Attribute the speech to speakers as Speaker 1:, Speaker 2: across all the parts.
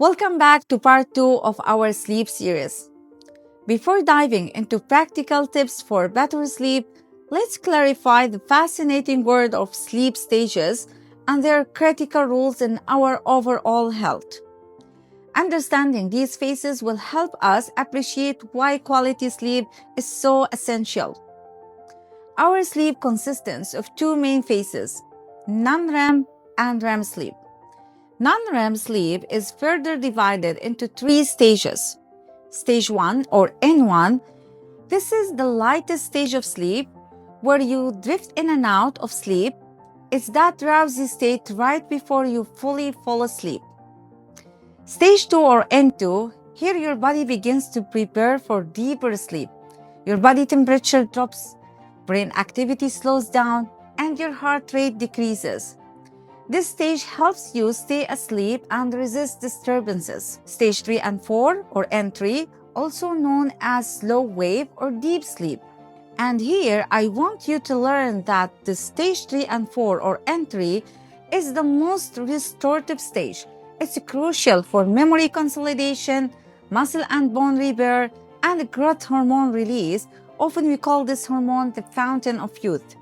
Speaker 1: Welcome back to part 2 of our sleep series. Before diving into practical tips for better sleep, let's clarify the fascinating world of sleep stages and their critical roles in our overall health. Understanding these phases will help us appreciate why quality sleep is so essential. Our sleep consists of two main phases, non-REM and REM sleep. Non-REM sleep is further divided into 3 stages. Stage 1 or N1, this is the lightest stage of sleep where you drift in and out of sleep. It's that drowsy state right before you fully fall asleep. Stage 2 or N2, here your body begins to prepare for deeper sleep. Your body temperature drops, brain activity slows down, and your heart rate decreases. This stage helps you stay asleep and resist disturbances. Stage 3 and 4 or N3, also known as slow wave or deep sleep. And here I want you to learn that the stage 3 and 4 or N3 is the most restorative stage. It's crucial for memory consolidation, muscle and bone repair, and growth hormone release. Often we call this hormone the fountain of youth.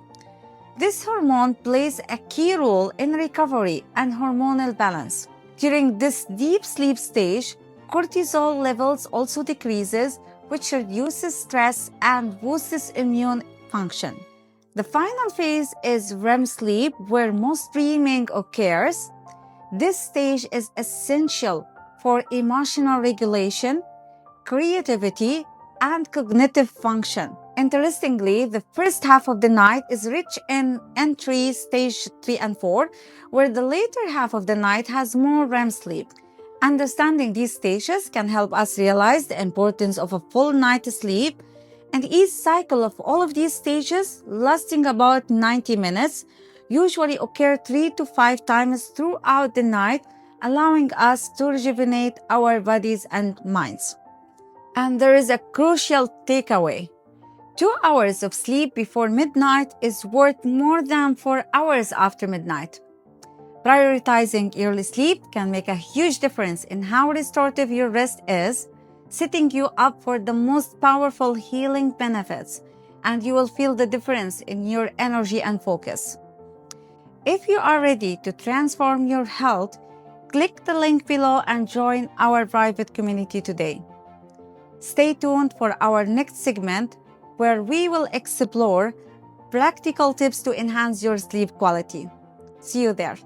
Speaker 1: This hormone plays a key role in recovery and hormonal balance. During this deep sleep stage, cortisol levels also decreases, which reduces stress and boosts immune function. The final phase is REM sleep, where most dreaming occurs. This stage is essential for emotional regulation, creativity, and cognitive function. Interestingly, the first half of the night is rich in N3, stage 3 and 4, where the later half of the night has more REM sleep. Understanding these stages can help us realize the importance of a full night's sleep, and each cycle of all of these stages, lasting about 90 minutes, usually occur 3 to 5 times throughout the night, allowing us to rejuvenate our bodies and minds. And there is a crucial takeaway. 2 hours of sleep before midnight is worth more than 4 hours after midnight. Prioritizing early sleep can make a huge difference in how restorative your rest is, setting you up for the most powerful healing benefits, and you will feel the difference in your energy and focus. If you are ready to transform your health, click the link below and join our private community today. Stay tuned for our next segment, where we will explore practical tips to enhance your sleep quality. See you there.